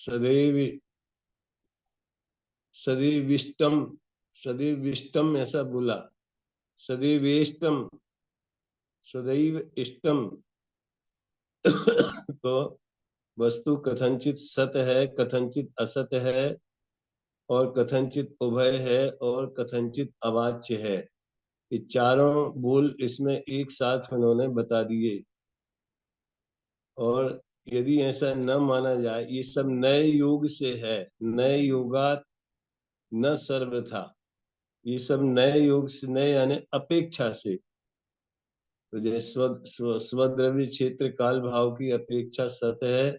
सदैव सदैविष्टम सदैविष्टम ऐसा बोला, सदैवेष्टम सदैव इष्टम। तो वस्तु कथनचित सत है, कथनचित असत है, और कथनचित उभय है, और कथनचित अवाच्य है। ये चारों बोल इसमें एक साथ उन्होंने बता दिए। और यदि ऐसा न माना जाए, ये सब नए योग से है, नए योगात न सर्वथा, ये सब नए योग से, नए यानी अपेक्षा से। तो जैसे स्वद्रव्य क्षेत्र काल भाव की अपेक्षा सत है,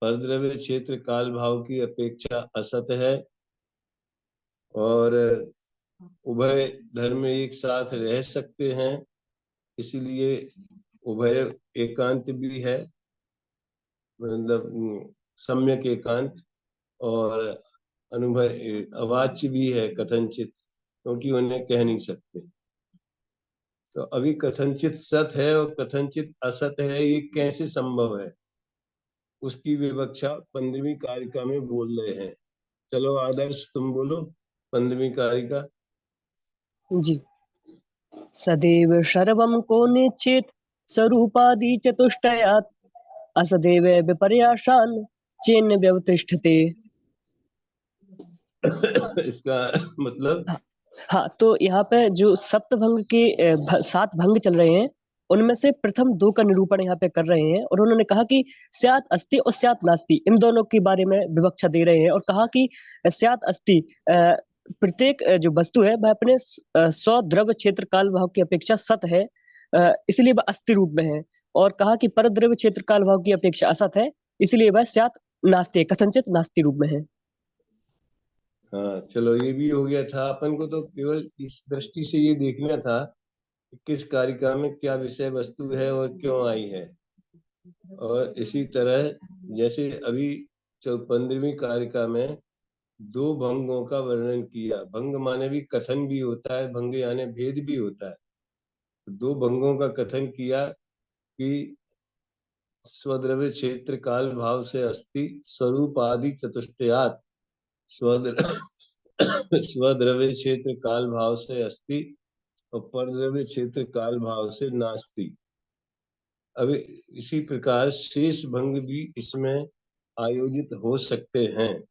परद्रव्य क्षेत्र काल भाव की अपेक्षा असत है, और उभय धर्म एक साथ रह सकते हैं, इसलिए उभय एकांत भी है, मतलब सम्यक एकांत, और अनुभव अवाच्य भी है कथनचित, क्योंकि उन्हें कह नहीं सकते। तो अभी कथनचित सत है और कथनचित असत है, ये कैसे संभव है, उसकी विवक्षा 15वीं कारिका में बोल रहे हैं। चलो आदर्श तुम बोलो 15वीं कारिका। जी। सदैव सर्वं को नेच्छेत् स्वरूपादि चतुष्टयात् असदेव विपर्यासान् चेन्न व्यवतिष्ठते। इसका मतलब? हाँ, तो यहाँ पे जो सप्तभंग के 7 भंग चल रहे हैं, उनमें से प्रथम 2 का निरूपण यहाँ पे कर रहे हैं, और उन्होंने कहा कि स्यात् अस्ति और स्यात् नास्ति, इन दोनों के बारे में विवक्षा दे रहे हैं, और कहा कि स्यात् अस्ति, प्रत्येक जो वस्तु है वह अपने स्व द्रव्य क्षेत्र काल भाव की अपेक्षा सत है, इसलिए वह अस्थि रूप में है। और कहा कि पर द्रव्य क्षेत्र काल भाव की अपेक्षा असत है, इसलिए वह स्यात् नास्ति, कथनचित नास्ति रूप में है। हाँ चलो, ये भी हो गया था। अपन को तो केवल इस दृष्टि से ये देखना था कि किस कारिका में क्या विषय वस्तु है और क्यों आई है। और इसी तरह जैसे अभी 15वीं कारिका में 2 भंगों का वर्णन किया। भंग माने भी कथन भी होता है, भंग यानी भेद भी होता है। 2 भंगों का कथन किया कि स्वद्रव्य क्षेत्र काल भाव से अस्ति स्वरूप आदि चतुष्टयात्, स्वद्रव्य क्षेत्र काल भाव से अस्ति और परद्रव्य क्षेत्र काल भाव से नास्ति। अभी इसी प्रकार शेष भंग भी इसमें आयोजित हो सकते हैं।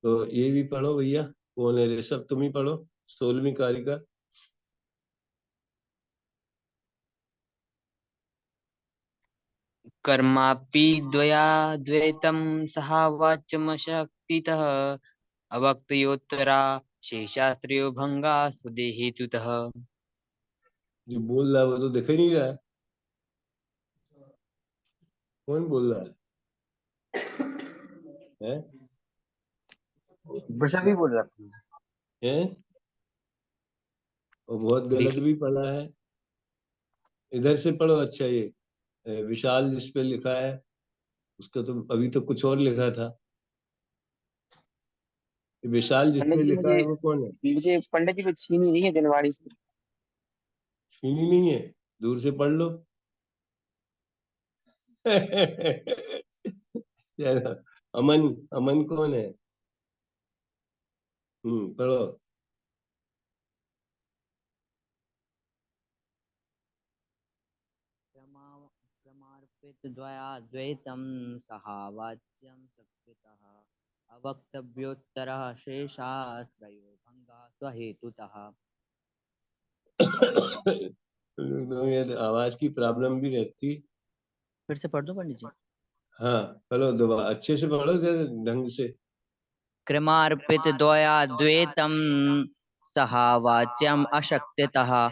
तो ये भी पढ़ो भैया, कौन है ऋषभ, तुम ही पढ़ो 16वीं कारिका। कर्मापि द्वैतं सहावाच्यमशक्तितः अवक्तयोत्तरा शेषास्त्रियो भंगा स्वदेहेतुतः। जो बोल रहा है वो तो दिख ही नहीं रहा है, कौन बोल रहा है? वृषभ ही बोल रहा है? और बहुत गलत भी पढ़ा है। इधर से पढ़ो। अच्छा, ये विशाल जिस पे लिखा है उसका तो अभी तो कुछ और लिखा था। ये विशाल जिस पंडित पे जी। लिखा है वो कौन है? मुझे पंडित जी को छीनी नहीं है जनवाड़ी से। सुनी नहीं है? दूर से पढ़ लो। चलो, अमन, अमन कौन है? पढ़ो। क्रमार्पित द्वैतं सहावाच्यं शक्तितः अवक्तव्योत्तरः शेषास्त्रयो भंगा स्वहेतुतः। तो ये आवाज की प्रॉब्लम भी रहती। फिर से पढ़ दो पंडित जी। हाँ पढ़ो, दोबारा अच्छे से पढ़ो, जरा ढंग से। क्रमार्पित द्वैतं सहावाच्यम् अशक्तितः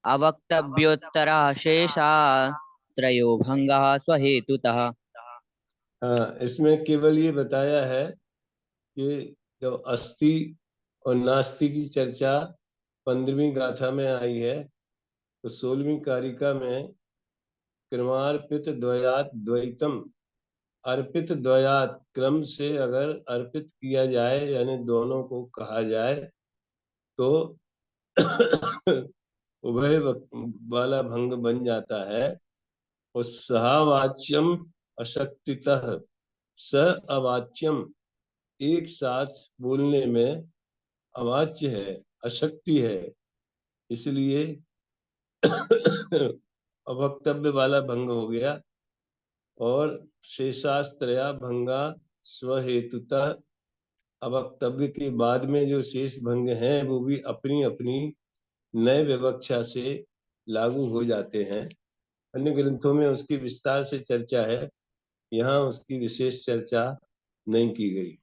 अवक्तव्योत्तरः शेषास्त्रयो भंगा स्वहेतुतः। हाँ, इसमें केवल ये बताया है कि जब अस्थि और नास्ति की चर्चा 15वीं गाथा में आई है, तो 16वीं कारिका में क्रमार्पित द्वयात द्वैतम, अर्पित द्वयात क्रम से अगर अर्पित किया जाए यानी दोनों को कहा जाए तो उभय वाला भंग बन जाता है। और सहावाच्यम अशक्तितः, स अवाच्यम, एक साथ बोलने में अवाच्य है, अशक्ति है, इसलिए अवक्तव्य वाला भंग हो गया। और शेषास्त्रया भंगा स्वहेतुतः, अवक्तव्य के बाद में जो शेष भंग हैं वो भी अपनी अपनी नए विवक्षा से लागू हो जाते हैं। अन्य ग्रंथों में उसकी विस्तार से चर्चा है, यहाँ उसकी विशेष चर्चा नहीं की गई।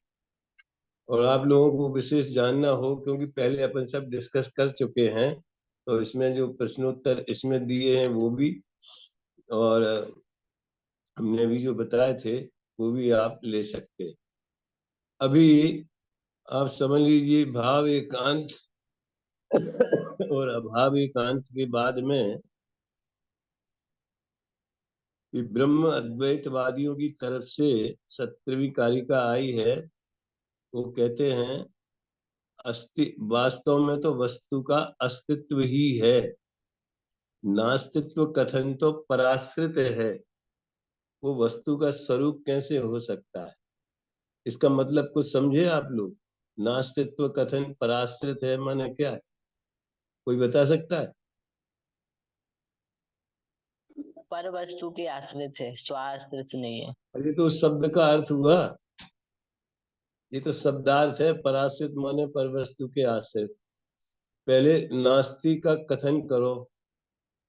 और आप लोगों को विशेष जानना हो, क्योंकि पहले अपन सब डिस्कस कर चुके हैं, तो इसमें जो प्रश्नोत्तर इसमें दिए हैं वो भी, और हमने भी जो बताए थे वो भी आप ले सकते हैं। अभी आप समझ लीजिए भाव एकांत और अभाव एकांत के बाद में ब्रह्म अद्वैतवादियों की तरफ से 17वीं कारिका आई है। वो कहते हैं वास्तव में तो वस्तु का अस्तित्व ही है, नास्तित्व कथन तो पराश्रित है। वो वस्तु का स्वरूप कैसे हो सकता है, इसका मतलब कुछ समझे आप लोग? नास्तित्व कथन पराश्रित है माने क्या है, कोई बता सकता है? पर वस्तु के आश्रित है, स्वाश्रित नहीं है। अरे तो उस शब्द का अर्थ हुआ, ये तो शब्दार्थ है। पराश्रित माने पर वस्तु के आश्रित। पहले नास्ति का कथन करो,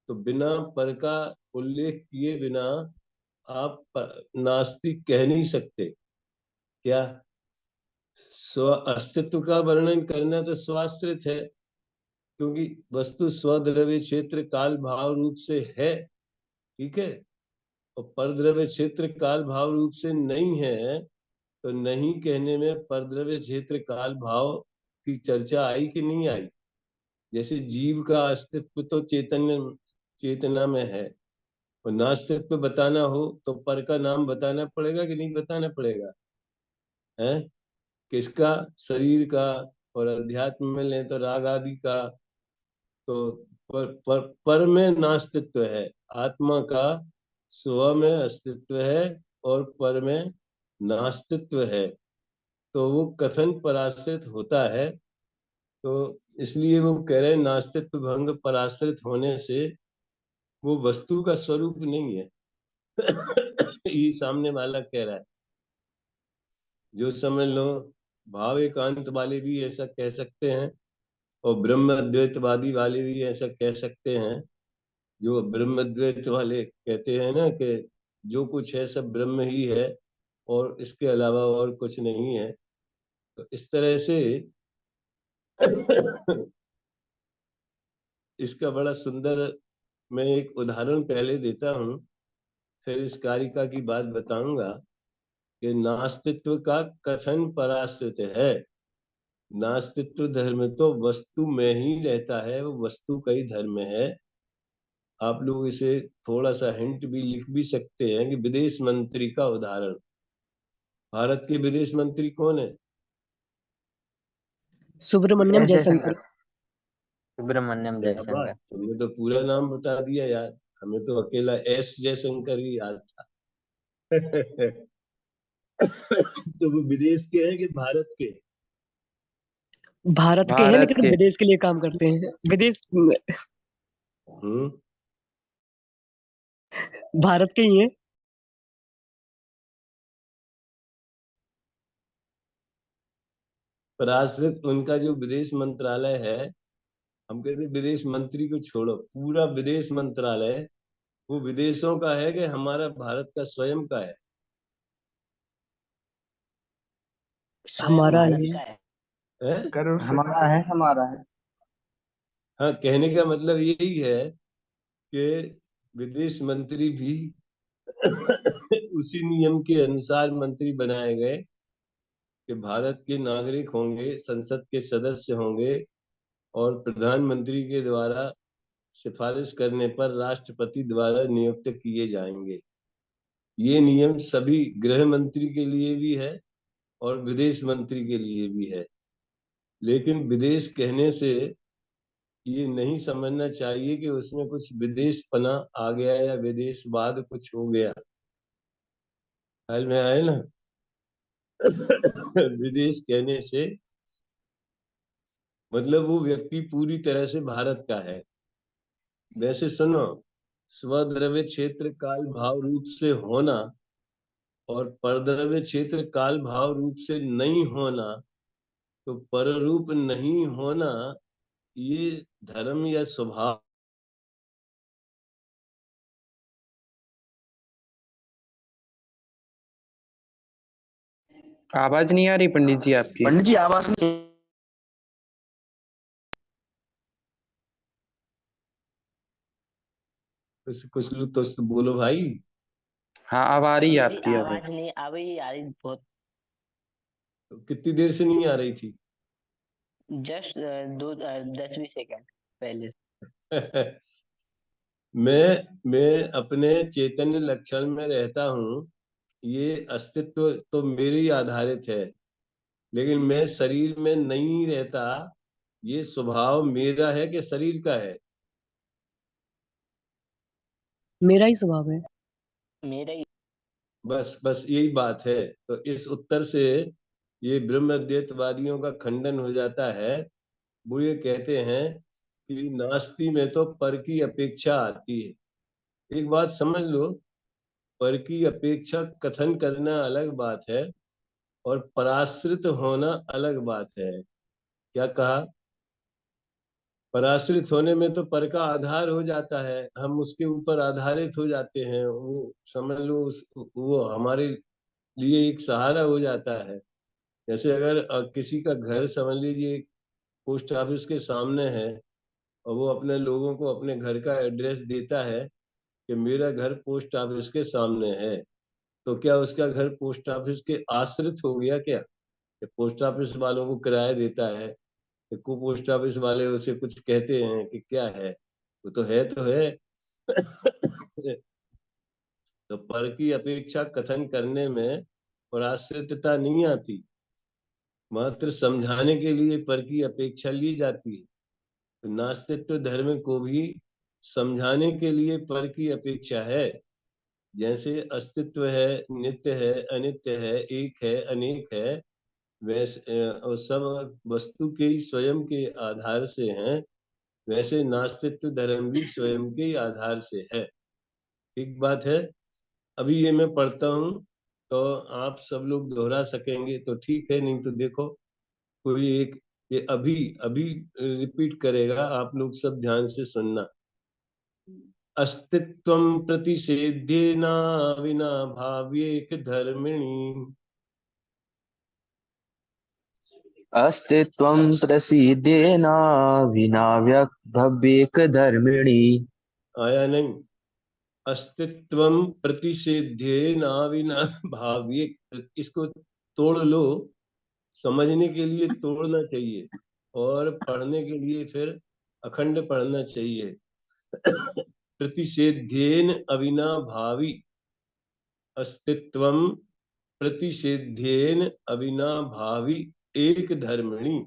तो बिना पर का उल्लेख किए बिना आप नास्तिक कह नहीं सकते। क्या स्व अस्तित्व का वर्णन करना तो स्वाश्रित है, क्योंकि वस्तु स्वद्रव्य क्षेत्र काल भाव रूप से है, ठीक है, और परद्रव्य क्षेत्र काल भाव रूप से नहीं है। तो नहीं कहने में परद्रव्य क्षेत्र काल भाव की चर्चा आई कि नहीं आई? जैसे जीव का अस्तित्व तो चेतना में है, और नास्तित्व बताना हो तो पर का नाम बताना पड़ेगा कि नहीं बताना पड़ेगा? है किसका? शरीर का। और अध्यात्म में लें तो राग आदि का। तो पर में नास्तित्व है, आत्मा का स्व में अस्तित्व है और पर में नास्तित्व है। तो वो कथन पराश्रित होता है। तो इसलिए वो कह रहे हैं नास्तित्व भंग पराश्रित होने से वो वस्तु का स्वरूप नहीं है। ये सामने वाला कह रहा है। जो समझ लो, भाव एकांत वाले भी ऐसा कह सकते हैं और ब्रह्म अद्वैतवादी वाले भी ऐसा कह सकते हैं। जो ब्रह्म अद्वैत वाले कहते हैं ना कि जो कुछ है सब ब्रह्म ही है और इसके अलावा और कुछ नहीं है। तो इस तरह से इसका बड़ा सुंदर मैं एक उदाहरण पहले देता हूँ, फिर इस कारिका की बात बताऊंगा कि नास्तित्व का कथन पराश्रित है। नास्तित्व धर्म तो वस्तु में ही रहता है, वो वस्तु का ही धर्म है। आप लोग इसे थोड़ा सा हिंट भी लिख भी सकते हैं कि विदेश मंत्री का उदाहरण। भारत के विदेश मंत्री कौन है? सुब्रमण्यम जयशंकर। सुब्रमण्यम क्या बात, जयशंकर। तुमने तो पूरा नाम बता दिया यार। हमें तो अकेला एस जयशंकर ही याद था। तो वो विदेश के हैं कि भारत के? भारत के हैं भारत लेकिन के। विदेश के लिए काम करते हैं। विदेश हम्म। भारत के ही हैं। पराश्रित उनका जो विदेश मंत्रालय है, हम कहते हैं विदेश मंत्री को छोड़ो, पूरा विदेश मंत्रालय वो विदेशों का है कि हमारा भारत का स्वयं का है? स्वयं हमारा भारत है। का है। हैं? हमारा है, हमारा है। हाँ, कहने का मतलब यही है कि विदेश मंत्री भी उसी नियम के अनुसार मंत्री बनाए गए कि भारत के नागरिक होंगे, संसद के सदस्य होंगे और प्रधानमंत्री के द्वारा सिफारिश करने पर राष्ट्रपति द्वारा नियुक्त किए जाएंगे। ये नियम सभी गृह मंत्री के लिए भी है और विदेश मंत्री के लिए भी है। लेकिन विदेश कहने से ये नहीं समझना चाहिए कि उसमें कुछ विदेश पना आ गया या विदेशवाद कुछ हो गया। ख्याल में आए ना? विदेश कहने से मतलब वो व्यक्ति पूरी तरह से भारत का है। वैसे सुनो, स्वद्रव्य क्षेत्र काल भाव रूप से होना और परद्रव्य क्षेत्र काल भाव रूप से नहीं होना, तो पररूप नहीं होना, ये धर्म या स्वभाव। आवाज नहीं आ रही पंडित जी आपकी। पंडित जी आवाज नहीं। कुछ लोग तो बोलो भाई। हाँ अब आ रही है पंडित जी आपकी आवाज। आवाज नहीं आ रही बहुत। तो कितनी देर से नहीं आ रही थी? जस्ट 10-20 सेकंड पहले। मैं अपने चैतन्य लक्षण में रहता हूँ। ये अस्तित्व तो मेरे ही आधारित है, लेकिन मैं शरीर में नहीं रहता। ये स्वभाव मेरा है कि शरीर का है? मेरा ही स्वभाव है। मेरा ही। बस बस यही बात है। तो इस उत्तर से ये ब्रह्म अद्वैतवादियों का खंडन हो जाता है। वो ये कहते हैं कि नास्ति में तो पर की अपेक्षा आती है। एक बात समझ लो, पर की अपेक्षा कथन करना अलग बात है और पराश्रित होना अलग बात है। क्या कहा? पराश्रित होने में तो पर का आधार हो जाता है, हम उसके ऊपर आधारित हो जाते हैं। वो समझ लो वो हमारे लिए एक सहारा हो जाता है। जैसे अगर किसी का घर समझ लीजिए पोस्ट ऑफिस के सामने है, और वो अपने लोगों को अपने घर का एड्रेस देता है कि मेरा घर पोस्ट ऑफिस के सामने है, तो क्या उसका घर पोस्ट ऑफिस के आश्रित हो गया क्या? कि पोस्ट ऑफिस वालों को किराया देता है, कि को पोस्ट ऑफिस वाले उसे कुछ कहते हैं कि क्या है? वो तो है तो है। तो पर की अपेक्षा कथन करने में पराश्रितता नहीं आती, मात्र समझाने के लिए पर की अपेक्षा ली जाती है। तो नास्तित्व धर्म को भी समझाने के लिए पर की अपेक्षा है। जैसे अस्तित्व है, नित्य है, अनित्य है, एक है, अनेक है, वैसे और सब वस्तु के ही स्वयं के आधार से हैं, वैसे नास्तित्व धर्म भी स्वयं के ही आधार से है। ठीक बात है। अभी ये मैं पढ़ता हूँ, तो आप सब लोग दोहरा सकेंगे तो ठीक है, नहीं तो देखो कोई एक ये अभी अभी रिपीट करेगा, आप लोग सब ध्यान से सुनना। अस्तित्वं प्रतिषेध्येन विना भाव्येक धर्मिणी। अस्तित्वं प्रसीदेन विना भव्येक धर्मिणी। आया नहीं? अस्तित्वं प्रतिषेध्येन विना भाव्येक, इसको तोड़ लो। समझने के लिए तोड़ना चाहिए, और पढ़ने के लिए फिर अखंड पढ़ना चाहिए। प्रतिषेध्येन अविनाभावी, अस्तित्वं प्रतिषेध्येन अविनाभावी एक धर्मिणी।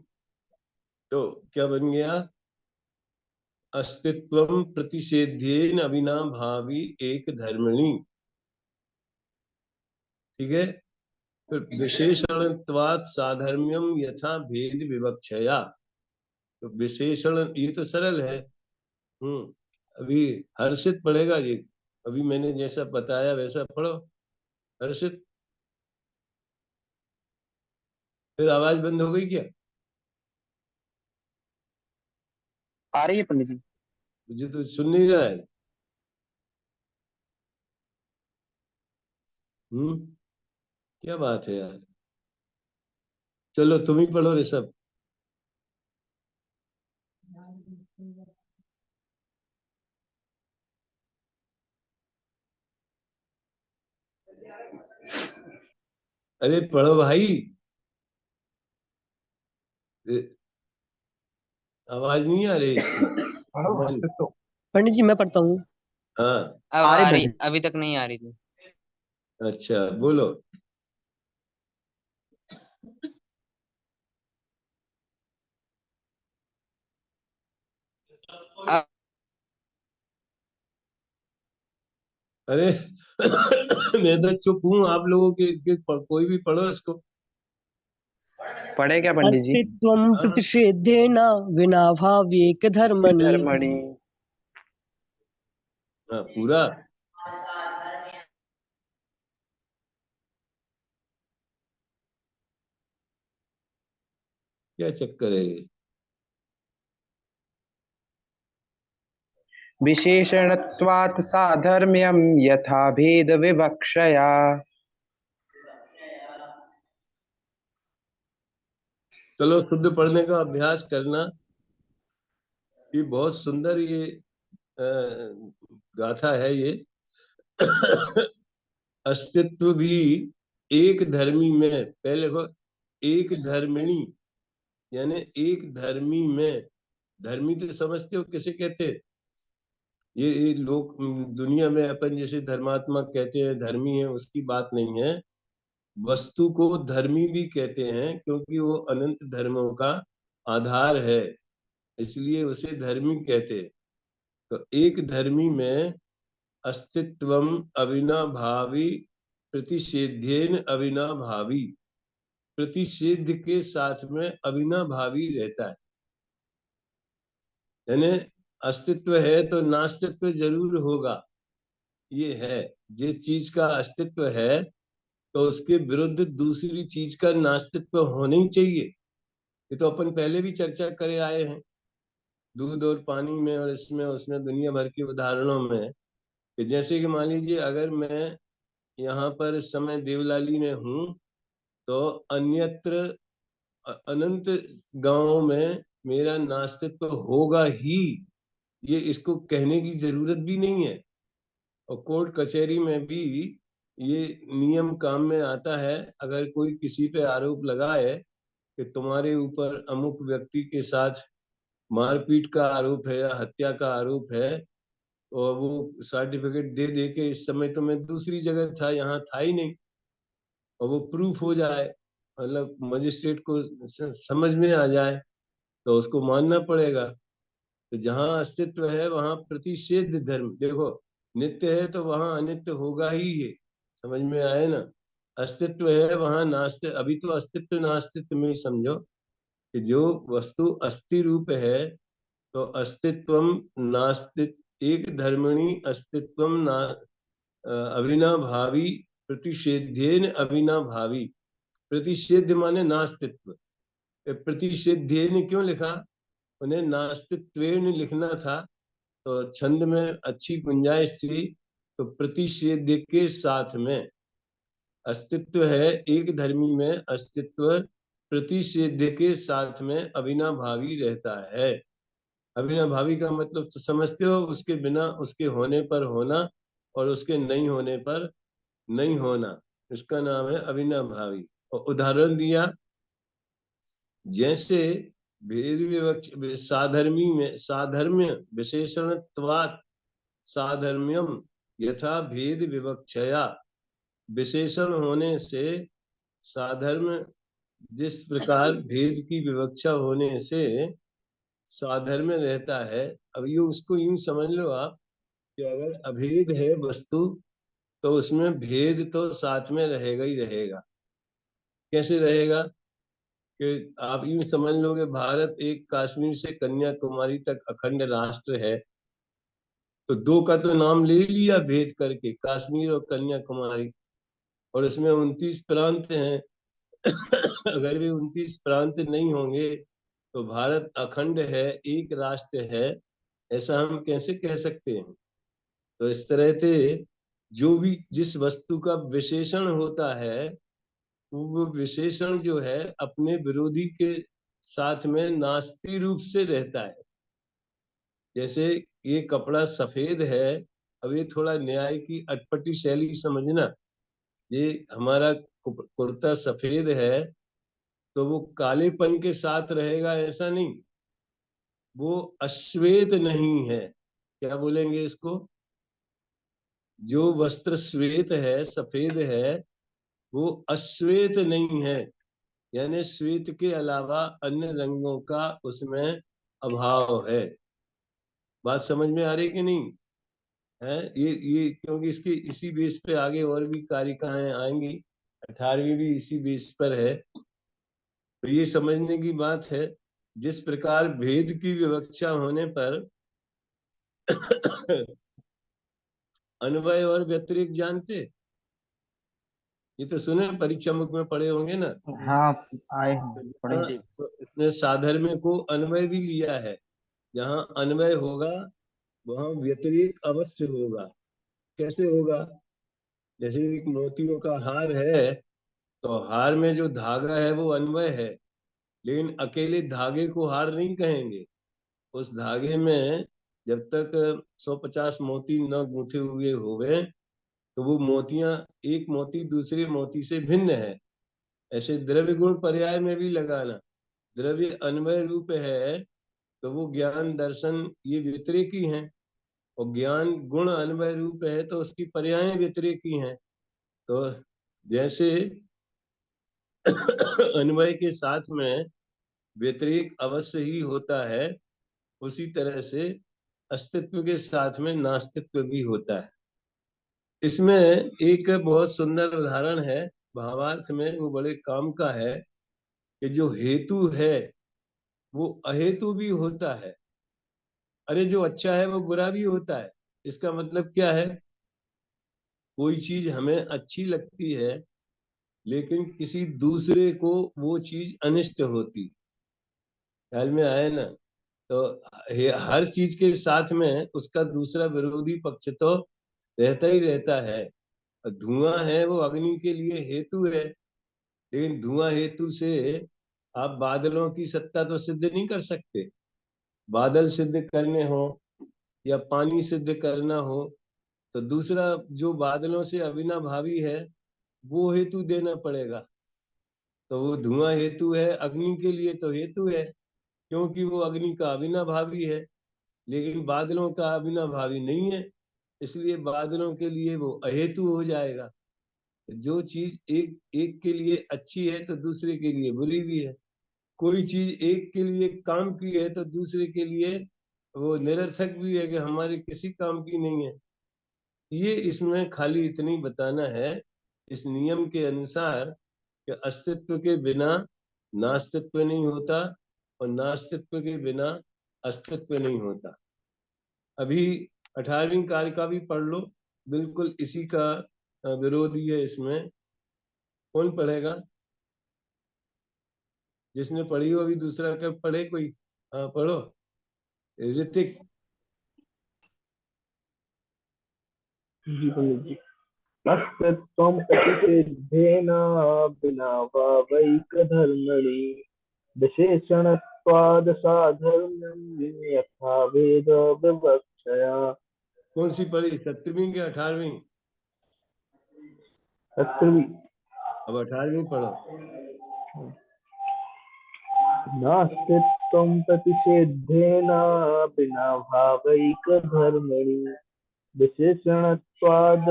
तो क्या बन गया? अस्तित्वं प्रतिषेध्येन अविनाभावी एक धर्मिणी। ठीक है। फिर विशेषणत्वात् साधर्म्यम यथा भेद विवक्षया। तो विशेषण ये तो सरल है। अभी हर्षित पढ़ेगा ये। अभी मैंने जैसा बताया वैसा पढ़ो। हर्षित, फिर आवाज बंद हो गई क्या? आ रही है पंडित जी। मुझे तो सुन नहीं रहा है। हम्म क्या बात है यार। चलो तुम ही पढ़ो ऋषभ। अरे पढ़ो भाई। आवाज नहीं आ रही इसकी। पंडित जी मैं पढ़ता हूँ। हाँ। अब आ रही आ रही, पंडित। अभी तक नहीं आ रही थी। अच्छा बोलो। अब अरे मैं तो चुप हूँ, आप लोगों के कोई भी पढ़ो इसको। पढ़े क्या पंडित जी? अस्तित्वं प्रतिषेधेन विना भाव्येक धर्मणि। धर्मणि। हाँ पूरा। क्या चक्कर है ये? विशेषणत्वात् साधर्म्यं यथा भेद विवक्षया। चलो शुद्ध पढ़ने का अभ्यास करना। ये बहुत सुंदर ये अ, गाथा है ये। अस्तित्व भी एक धर्मी में, पहले को एक धर्मिणी, यानी एक धर्मी में। धर्मी तो समझते हो किसे कहते हैं? ये लोग दुनिया में अपन जैसे धर्मात्मा कहते हैं, धर्मी है, उसकी बात नहीं है। वस्तु को धर्मी भी कहते हैं क्योंकि वो अनंत धर्मों का आधार है, इसलिए उसे धर्मी कहते हैं। तो एक धर्मी में अस्तित्वम अविनाभावी प्रतिषेध्येन अविनाभावी, प्रतिषेध के साथ में अविनाभावी रहता है। यानी अस्तित्व है तो नास्तित्व जरूर होगा, ये है। जिस चीज का अस्तित्व है तो उसके विरुद्ध दूसरी चीज का नास्तित्व होना ही चाहिए। ये तो अपन पहले भी चर्चा करे आए हैं, दूध और पानी में और इसमें उसमें दुनिया भर के उदाहरणों में। कि जैसे कि मान लीजिए अगर मैं यहाँ पर इस समय देवलाली में हूँ, तो अन्यत्र अनंत गांवों में मेरा नास्तित्व होगा ही, ये इसको कहने की जरूरत भी नहीं है। और कोर्ट कचहरी में भी ये नियम काम में आता है। अगर कोई किसी पे आरोप लगाए कि तुम्हारे ऊपर अमुक व्यक्ति के साथ मारपीट का आरोप है या हत्या का आरोप है, और वो सर्टिफिकेट दे दे के इस समय तो मैं दूसरी जगह था, यहाँ था ही नहीं, और वो प्रूफ हो जाए, मतलब मजिस्ट्रेट को समझ में आ जाए, तो उसको मानना पड़ेगा। तो जहाँ अस्तित्व है वहां प्रतिषेध धर्म, देखो नित्य है तो वहां अनित्य होगा ही, ये समझ में आए ना। अस्तित्व है वहां नास्तित्व, अभी तो अस्तित्व नास्तित्व में ही समझो कि जो वस्तु अस्थि रूप है, तो अस्तित्वम नास्तित्व एक धर्मणि अस्तित्वम ना अविनाभावी प्रतिषेध्येन अविनाभावी। प्रतिषेध माने नास्तित्व। प्रतिषेध्येन क्यों लिखा? उन्हें नास्तित्वेन लिखना था, तो छंद में अच्छी गुंजाइश थी, तो प्रतिषेध के साथ में। अस्तित्व है एक धर्मी में, अस्तित्व प्रतिषेध के साथ में अविनाभावी रहता है। अविनाभावी का मतलब तो समझते हो, उसके बिना, उसके होने पर होना और उसके नहीं होने पर नहीं होना, इसका नाम है अविनाभावी। और उदाहरण दिया, जैसे भेद विवक्ष साधर्मी में साधर्म्य विशेषणत्वात् साधर्म्यम यथा भेद विवक्षया। विशेषण होने से साधर्म, जिस प्रकार भेद की विवक्षा होने से साधर्म्य रहता है। अब ये उसको यूं समझ लो आप कि अगर अभेद है वस्तु, तो उसमें भेद तो साथ में रहेगा ही रहेगा। कैसे रहेगा? कि आप यूं समझ लो कि भारत एक कश्मीर से कन्याकुमारी तक अखंड राष्ट्र है, तो दो का तो नाम ले लिया भेद करके, कश्मीर और कन्याकुमारी, और इसमें 29 प्रांत हैं। अगर वे 29 प्रांत नहीं होंगे तो भारत अखंड है, एक राष्ट्र है, ऐसा हम कैसे कह सकते हैं? तो इस तरह से जो भी जिस वस्तु का विशेषण होता है, वो विशेषण जो है अपने विरोधी के साथ में नास्ती रूप से रहता है। जैसे ये कपड़ा सफेद है, अब ये थोड़ा न्याय की अटपटी शैली समझना। ये हमारा कुर्ता सफेद है तो वो कालेपन के साथ रहेगा ऐसा नहीं, वो अश्वेत नहीं है। क्या बोलेंगे इसको? जो वस्त्र श्वेत है, सफेद है, वो अश्वेत नहीं है, यानी श्वेत के अलावा अन्य रंगों का उसमें अभाव है। बात समझ में आ रही कि नहीं है? ये क्योंकि इसकी इसी बेस पे आगे और भी कारिकाएं आएंगी। 18वीं भी इसी बेस पर है। तो ये समझने की बात है, जिस प्रकार भेद की विवक्षा होने पर अन्वय और व्यतिरेक जानते, ये तो सुने, परीक्षा मुख में पढ़े होंगे ना। हाँ आए हैं पढ़े हाँ, हैं। तो इसने साधर्म्य को अन्वय भी लिया है। जहाँ अन्वय होगा वहां व्यतिरेक अवश्य होगा। कैसे होगा? जैसे एक मोतियों का हार है, तो हार में जो धागा है वो अन्वय है, लेकिन अकेले धागे को हार नहीं कहेंगे। उस धागे में जब तक 150 मोती न गूंथे हुए हो गए, तो वो मोतियां, एक मोती दूसरे मोती से भिन्न है। ऐसे द्रव्य गुण पर्याय में भी लगाना, द्रव्य अन्वय रूप है तो वो ज्ञान दर्शन ये व्यतिरेकी हैं, और ज्ञान गुण अन्वय रूप है तो उसकी पर्याय व्यतिरेकी हैं। तो जैसे अन्वय के साथ में व्यतिरेक अवश्य ही होता है, उसी तरह से अस्तित्व के साथ में नास्तित्व भी होता है। इसमें एक बहुत सुंदर उदाहरण है भावार्थ में, वो बड़े काम का है, कि जो हेतु है वो अहेतु भी होता है। अरे जो अच्छा है वो बुरा भी होता है। इसका मतलब क्या है? कोई चीज हमें अच्छी लगती है, लेकिन किसी दूसरे को वो चीज अनिष्ट होती। ख्याल में आए ना? तो हर चीज के साथ में उसका दूसरा विरोधी पक्ष तो रहता ही रहता है। धुआं है वो अग्नि के लिए हेतु है, लेकिन धुआं हेतु से आप बादलों की सत्ता तो सिद्ध नहीं कर सकते। बादल सिद्ध करने हो या पानी सिद्ध करना हो, तो दूसरा जो बादलों से अविनाभावी है वो हेतु देना पड़ेगा। तो वो धुआं हेतु है अग्नि के लिए, तो हेतु है क्योंकि वो अग्नि का अविनाभावी है, लेकिन बादलों का अविनाभावी नहीं है, इसलिए बादलों के लिए वो अहेतु हो जाएगा। जो चीज एक एक के लिए अच्छी है तो दूसरे के लिए बुरी भी है। कोई चीज एक के लिए काम की है तो दूसरे के लिए वो निरर्थक भी है, कि हमारे किसी काम की नहीं है। ये इसमें खाली इतनी बताना है, इस नियम के अनुसार, कि अस्तित्व के बिना नास्तित्व नहीं होता, और नास्तित्व के बिना अस्तित्व नहीं होता। अभी 18वीं कार्य का भी पढ़ लो, बिल्कुल इसी का विरोधी है इसमें। कौन पढ़ेगा? जिसने पढ़ी हो अभी दूसरा कब पढ़े कोई? हाँ पढ़ो, ऋतिक। जी पंडित जी। अस्तित्वं प्रतिषिद्धेन विना वा वैकधर्मणि विशेषणत्वाद् साधर्म्यं यथा वेद विवक्षया। कौन सी पढ़ी, 17वीं की 18वीं? सत्रहवीं। अब 18वीं पढ़ो। नास्तित्वं प्रतिषिद्धेन विना भावैकधर्मणि विशेषणत्वाद्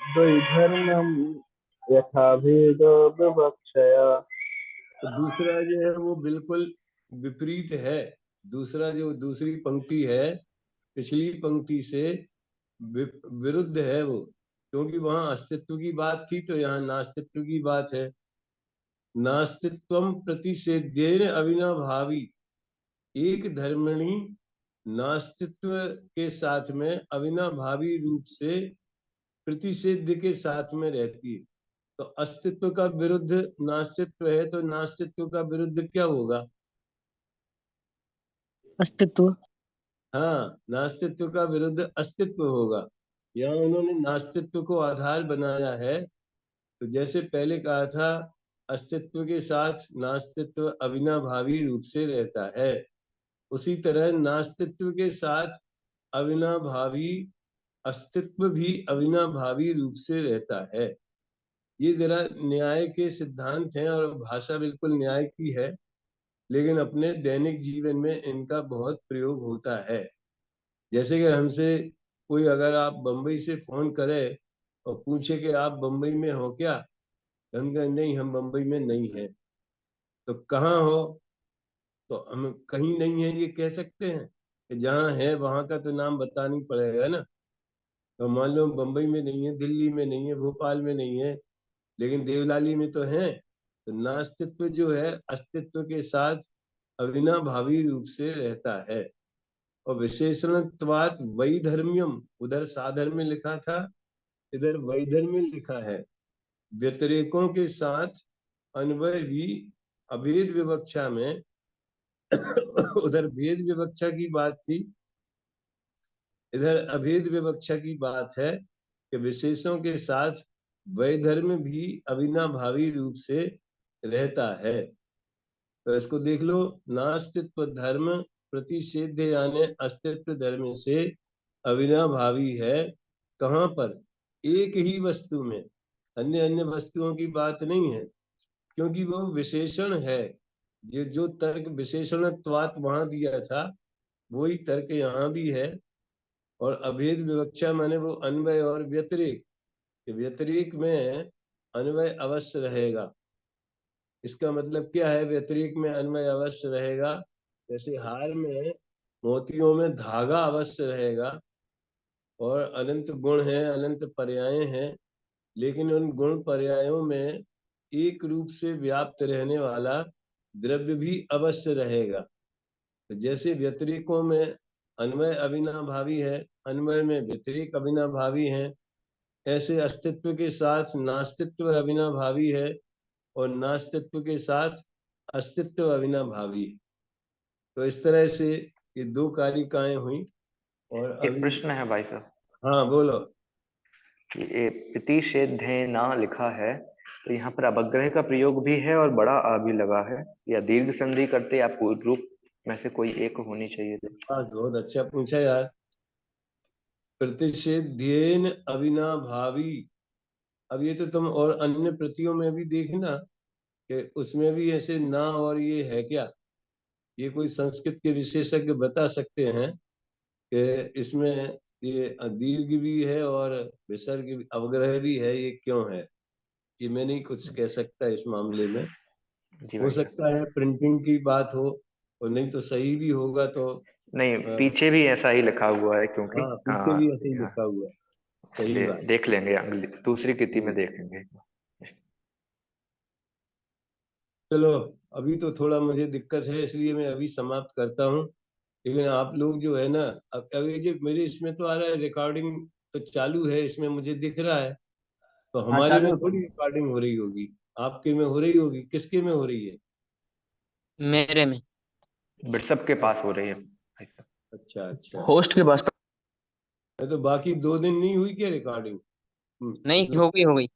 द्वैधर्म्यं यथा भेद विवक्षया। तो दूसरा जो है वो बिल्कुल विपरीत है। दूसरा जो दूसरी पंक्ति है पिछली पंक्ति से विरुद्ध है वो, क्योंकि वहां अस्तित्व की बात थी तो यहाँ नास्तित्व की बात है। नास्तित्वम प्रतिषेध्येन अविनाभावी, एक धर्मणि नास्तित्व के साथ में अविनाभावी रूप से प्रतिषेध के साथ में रहती है। तो अस्तित्व का विरुद्ध नास्तित्व है, तो नास्तित्व का विरुद्ध क्या होगा? अस्तित्व। हाँ, नास्तित्व का विरुद्ध अस्तित्व होगा। यहाँ उन्होंने नास्तित्व को आधार बनाया है। तो जैसे पहले कहा था, अस्तित्व के साथ नास्तित्व अविनाभावी रूप से रहता है, उसी तरह नास्तित्व के साथ अविनाभावी अस्तित्व भी अविनाभावी रूप से रहता है। ये जरा न्याय के सिद्धांत हैं, और भाषा बिल्कुल न्याय की है, लेकिन अपने दैनिक जीवन में इनका बहुत प्रयोग होता है। जैसे कि हमसे कोई, अगर आप बंबई से फोन करे और पूछे कि आप बंबई में हो क्या, तो हम कहें नहीं, हम बंबई में नहीं है। तो कहाँ हो? तो हम कहीं नहीं है ये कह सकते हैं? कि जहाँ है वहां का तो नाम बताना पड़ेगा ना। तो मान लो बंबई में नहीं है, दिल्ली में नहीं है, भोपाल में नहीं है, लेकिन देवलाली में तो है। तो नास्तित्व जो है अस्तित्व के साथ अविनाभावी रूप से रहता है। और विशेषणत्वात् वैधर्म्यम, उधर साधर्म्य लिखा था, इधर वैधर्म्य लिखा है। व्यतिरेकों के साथ अन्वय भी अभेद विवक्षा में उधर भेद विवक्षा की बात थी, इधर अभेद विवक्षा की बात है कि विशेषों के साथ वैधर्म भी अविनाभावी रूप से रहता है। तो इसको देख लो, नास्तित्व धर्म प्रतिषेध यानी अस्तित्व धर्म से अविनाभावी है। कहाँ पर? एक ही वस्तु में, अन्य अन्य वस्तुओं की बात नहीं है, क्योंकि वो विशेषण है। ये जो तर्क विशेषणत्वात् वहां दिया था वही तर्क यहाँ भी है। और अभेद विवक्षा माने वो अन्वय और व्यतिरेक, व्यतिरेक में अन्वय अवश्य रहेगा। इसका मतलब क्या है? व्यतिरेक में अन्वय अवश्य रहेगा। जैसे हार में मोतियों में धागा अवश्य रहेगा, और अनंत गुण हैं, अनंत पर्याय हैं, लेकिन उन गुण पर्यायों में एक रूप से व्याप्त रहने वाला द्रव्य भी अवश्य रहेगा। तो जैसे व्यतिरेकों में अन्वय अविनाभावी है, अन्वय में व्यतिरेक अविनाभावी है, ऐसे अस्तित्व के साथ नास्तित्व अविनाभावी है, और नास्तित्व के साथ अस्तित्व अविनाभावी है। तो इस तरह से ये दो कारिकाएं हुई। और एक अभी प्रश्न है भाई साहब हाँ बोलो। कि ये प्रतिषेधे ना लिखा है, तो यहाँ पर अपग्रह का प्रयोग भी है और बड़ा आ भी लगा है, या दीर्घ संधि करते या पूर्ण रूप में से कोई एक होनी चाहिए थी? बहुत अच्छा पूछा यार। प्रतिषेध्येन अविनाभावी, अब ये तो तुम और अन्य प्रतियों में भी देखना कि उसमें भी ऐसे ना और ये है क्या। ये कोई संस्कृत के विशेषज्ञ बता सकते हैं कि इसमें ये दीर्घ भी है और विसर्ग भी, अवग्रह भी है, ये क्यों है। ये मैं नहीं कुछ कह सकता इस मामले में। जी हो भाई साहब। सकता है प्रिंटिंग की बात हो, और नहीं तो सही भी होगा तो नहीं, पीछे भी ऐसा ही लिखा हुआ है क्योंकि हाँ पीछे भी ऐसे ही लिखा हुआ है। सही बात। देख लेंगे, अगली दूसरी कृति में देखेंगे। चलो, अभी तो थोड़ा मुझे दिक्कत है, इसलिए मैं अभी समाप्त करता हूँ। लेकिन आप लोग जो है ना, अब अभी जो मेरे इसमें तो आ रहा है रिकॉर्डिंग तो चालू है, इसमें मुझे दिख रहा है। तो हाँ हमारे चालू में है। थोड़ी रिकॉर्डिंग हो रही होगी, आपके में हो रही होगी। किसके में हो रही है? मेरे में। व्हाट्सएप के पास हो रही है भाई साहब। अच्छा अच्छा। होस्ट के पास। तो बाकी 2 दिन नहीं हुई क्या रिकॉर्डिंग? नहीं, मतलब हो गई हो गई।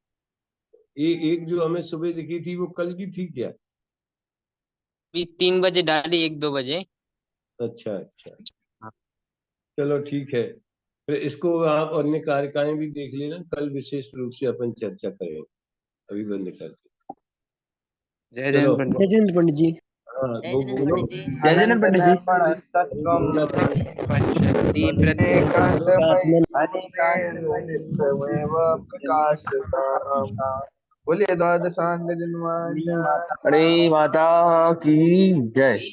एक जो हमें सुबह दिखी थी वो कल की थी क्या? अभी 3 बजे डाली, 1-2 बजे। अच्छा अच्छा। हाँ। चलो ठीक है, फिर इसको आप अन्य कार्यकाएं भी देख लेना, कल विशेष रूप से अपन चर्चा करेंगे। अभी बंद करते। जय चलो। जय पंडित। जय जयंत पंडित जी। हाँ जय वो जय बोलो। पंडित जी। जय जय पंडित जी। परस्तत्वम् बोला था। शक्ति एकांतमयि अनेकांतमयित्वमेव प्रकाशताम्। बोलिए द्वादशांग जन्मांग। अरे माता की जय।